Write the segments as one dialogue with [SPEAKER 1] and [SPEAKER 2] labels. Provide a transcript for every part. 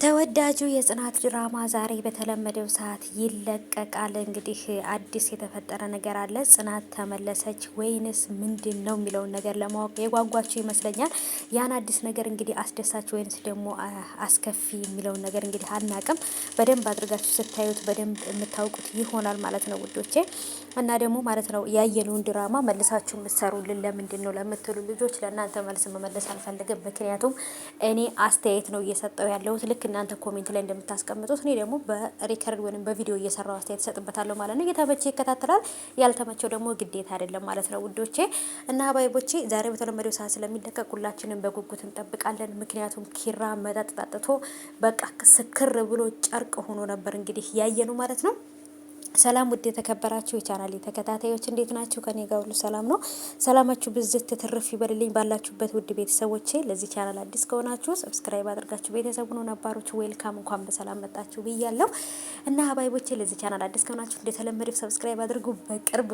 [SPEAKER 1] ተወዳጁ የጽናት ድራማ ዛሬ በተለመደው ሰዓት ይለቀቃል። እንግዲህ አዲስ የተፈጠረ ነገር አለ። ጽናት ተመለሰች ወይንስ ምንድን ነው የሚለውን ነገር ለማወቅ የጓጓችሁ ይመስለኛል። ያን አዲስ ነገር እንግዲህ አስደሳች ወይንስ ደግሞ አስከፊ የሚለውን ነገር እንግዲህ አናቅም። በደንብ አድርጋችሁ ስታዩት በደንብ የምታውቁት ይሆናል ማለት ነው ውዶቼ። እና ደግሞ ማለት ነው ያየነውን ድራማ መልሳችሁ የምትሰሩልን ለምንድን ነው ለምትሉ ልጆች ለእናንተ መልስ መመለስ አልፈልግም። ምክንያቱም እኔ አስተያየት ነው እየሰጠው ያለሁት ልክ እናንተ ኮሜንት ላይ እንደምታስቀምጡት እኔ ደግሞ በሪከርድ ወይም በቪዲዮ እየሰራው አስተያየት እሰጥበታለሁ ማለት ነው። የተመቸው ይከታተላል፣ ያልተመቸው ደግሞ ግዴታ አይደለም ማለት ነው ውዶቼ እና ባይቦቼ። ዛሬ በተለመደው ሰዓት ስለሚለቀቅ ሁላችንም በጉጉት እንጠብቃለን። ምክንያቱም ኪራ መጠጥ ጠጥቶ በቃ ስክር ብሎ ጨርቅ ሆኖ ነበር እንግዲህ ያየነው ማለት ነው። ሰላም ውድ የተከበራችሁ የቻናሌ ተከታታዮች እንዴት ናችሁ? ከኔ ጋር ሁሉ ሰላም ነው። ሰላማችሁ ብዝት ትርፍ ይበልልኝ ባላችሁበት ውድ ቤተሰቦቼ። ለዚህ ቻናል አዲስ ከሆናችሁ ሰብስክራይብ አድርጋችሁ ቤተሰቡ ነው፣ ነባሮች ዌልካም እንኳን በሰላም መጣችሁ ብያለሁ። እና ሀባይቦቼ ለዚህ ቻናል አዲስ ከሆናችሁ እንደተለመደው ሰብስክራይብ አድርጉ።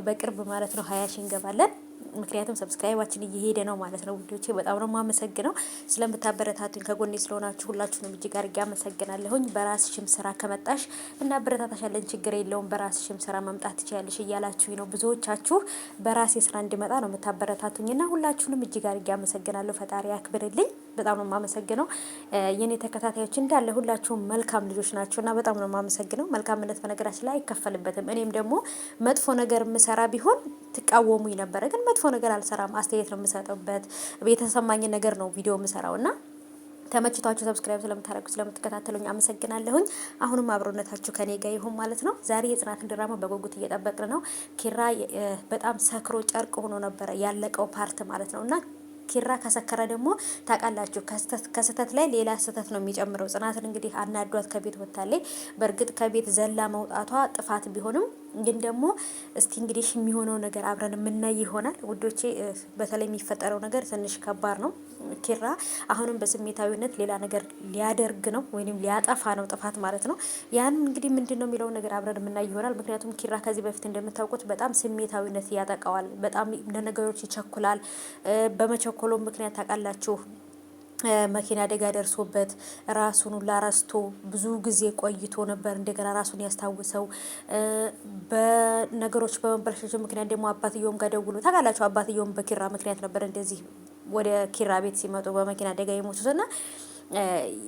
[SPEAKER 1] በቅርብ ማለት ነው 20 ሺህ እንገባለን። ምክንያቱም ሰብስክራይባችን እየሄደ ነው ማለት ነው ውዶቼ። በጣም ነው የማመሰግነው ስለምታበረታቱኝ፣ ከጎኔ ስለሆናችሁ ሁላችሁንም እጅግ አድርጌ አመሰግናለሁኝ። በራስሽም ስራ ከመጣሽ እና በረታታሻለን፣ ችግር የለውም በራስሽም ስራ መምጣት ትችያለሽ እያላችሁኝ ነው ብዙዎቻችሁ። በራሴ ስራ እንዲመጣ ነው የምታበረታቱኝና ሁላችሁንም እጅግ አድርጌ አመሰግናለሁ። ፈጣሪ ያክብርልኝ። በጣም ነው የማመሰግነው። የኔ ተከታታዮች እንዳለ ሁላችሁም መልካም ልጆች ናቸውና በጣም ነው የማመሰግነው። መልካምነት በነገራችን ላይ አይከፈልበትም። እኔም ደግሞ መጥፎ ነገር የምሰራ ቢሆን ትቃወሙኝ ነበረ፣ ግን መጥፎ ነገር አልሰራም። አስተያየት ነው የምሰጠበት፣ የተሰማኝ ነገር ነው ቪዲዮ የምሰራውና ተመችቷችሁ ሰብስክራይብ ስለምታደርጉ ስለምትከታተሉኝ አመሰግናለሁኝ። አሁንም አብሮነታችሁ ከኔ ጋር ይሁን ማለት ነው። ዛሬ የጽናትን ድራማ በጉጉት እየጠበቅን ነው። ኪራ በጣም ሰክሮ ጨርቅ ሆኖ ነበረ ያለቀው ፓርት ማለት ነውና ኪራ ከሰከረ ደግሞ ታውቃላችሁ ከስህተት ላይ ሌላ ስህተት ነው የሚጨምረው። ጽናትን እንግዲህ አናዷት ከቤት ወጥታለች። በእርግጥ ከቤት ዘላ መውጣቷ ጥፋት ቢሆንም ግን ደግሞ እስቲ እንግዲህ የሚሆነው ነገር አብረን የምናይ ይሆናል ውዶቼ። በተለይ የሚፈጠረው ነገር ትንሽ ከባድ ነው። ኪራ አሁንም በስሜታዊነት ሌላ ነገር ሊያደርግ ነው ወይም ሊያጠፋ ነው፣ ጥፋት ማለት ነው። ያን እንግዲህ ምንድን ነው የሚለውን ነገር አብረን የምናይ ይሆናል። ምክንያቱም ኪራ ከዚህ በፊት እንደምታውቁት በጣም ስሜታዊነት ያጠቃዋል። በጣም ለነገሮች ይቸኩላል። በመቸኮሎ ምክንያት ታውቃላችሁ መኪና አደጋ ደርሶበት ራሱን ላረስቶ ብዙ ጊዜ ቆይቶ ነበር እንደገና ራሱን ያስታውሰው። በነገሮች በመበላሸት ምክንያት ደግሞ አባትየውም ጋር ደውሎ ታውቃላችሁ፣ አባትየውም በኪራ ምክንያት ነበር እንደዚህ ወደ ኪራ ቤት ሲመጡ በመኪና አደጋ የሞቱትና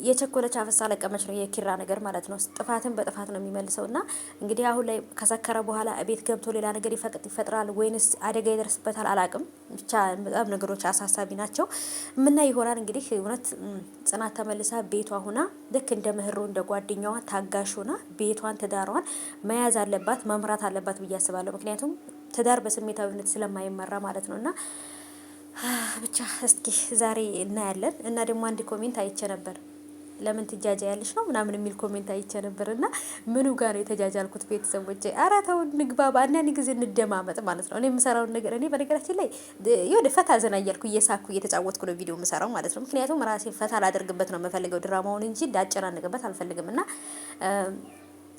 [SPEAKER 1] የቸኮለች አፈሳ ለቀመች ነው የኪራ ነገር ማለት ነው። ጥፋትን በጥፋት ነው የሚመልሰው እና እንግዲህ አሁን ላይ ከሰከረ በኋላ ቤት ገብቶ ሌላ ነገር ይፈጥራል ወይንስ አደጋ ይደርስበታል አላቅም። ብቻ በጣም ነገሮች አሳሳቢ ናቸው። ምናይ ይሆናል እንግዲህ። እውነት ጽናት ተመልሳ ቤቷ ሆና ልክ እንደ ምህሮ እንደ ጓደኛዋ ታጋሽ ሆና ቤቷን ትዳሯን መያዝ አለባት፣ መምራት አለባት ብዬ አስባለሁ። ምክንያቱም ትዳር በስሜታዊነት ስለማይመራ ማለት ነውና ብቻ እስኪ ዛሬ እናያለን። እና ደግሞ አንድ ኮሜንት አይቼ ነበር፣ ለምን ትጃጃ ያለሽ ነው ምናምን የሚል ኮሜንት አይቼ ነበር። እና ምኑ ጋር ነው የተጃጃልኩት ቤተሰቦቼ? ኧረ ተው እንግባባ፣ አንዳንድ ጊዜ እንደማመጥ ማለት ነው። እኔ የምሰራውን ነገር እኔ በነገራችን ላይ የሆነ ፈታ ዘና እያልኩ እየሳኩ እየተጫወትኩ ነው ቪዲዮ የምሰራው ማለት ነው። ምክንያቱም ራሴ ፈታ ላደርግበት ነው የምፈልገው ድራማውን እንጂ እንዳጨናንቅበት አልፈልግም። እና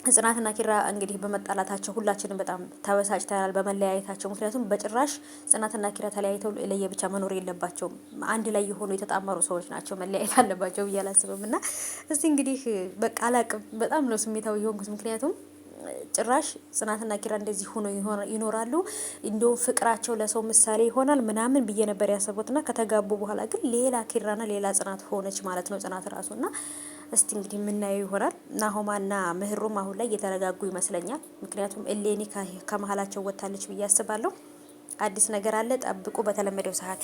[SPEAKER 1] ጽናትና ኪራ እንግዲህ በመጣላታቸው ሁላችንም በጣም ተበሳጭተናል፣ በመለያየታቸው። ምክንያቱም በጭራሽ ጽናትና ኪራ ተለያይተው ለየብቻ መኖር የለባቸውም። አንድ ላይ የሆኑ የተጣመሩ ሰዎች ናቸው፣ መለያየት አለባቸው ብዬ አላስብም። እና እስቲ እንግዲህ በቃ አላቅም፣ በጣም ነው ስሜታዊ የሆንኩት። ምክንያቱም ጭራሽ ጽናትና ኪራ እንደዚህ ሆኖ ይኖራሉ፣ እንደውም ፍቅራቸው ለሰው ምሳሌ ይሆናል ምናምን ብዬ ነበር ያሰብኩትና ከተጋቡ በኋላ ግን ሌላ ኪራና ሌላ ጽናት ሆነች ማለት ነው ጽናት ራሱና። እስቲ እንግዲህ የምናየው ይሆናል። ናሆማና ምህሩም አሁን ላይ እየተረጋጉ ይመስለኛል። ምክንያቱም እሌኒ ከመሀላቸው ወጥታለች ብዬ አስባለሁ። አዲስ ነገር አለ፣ ጠብቁ በተለመደው ሰዓት።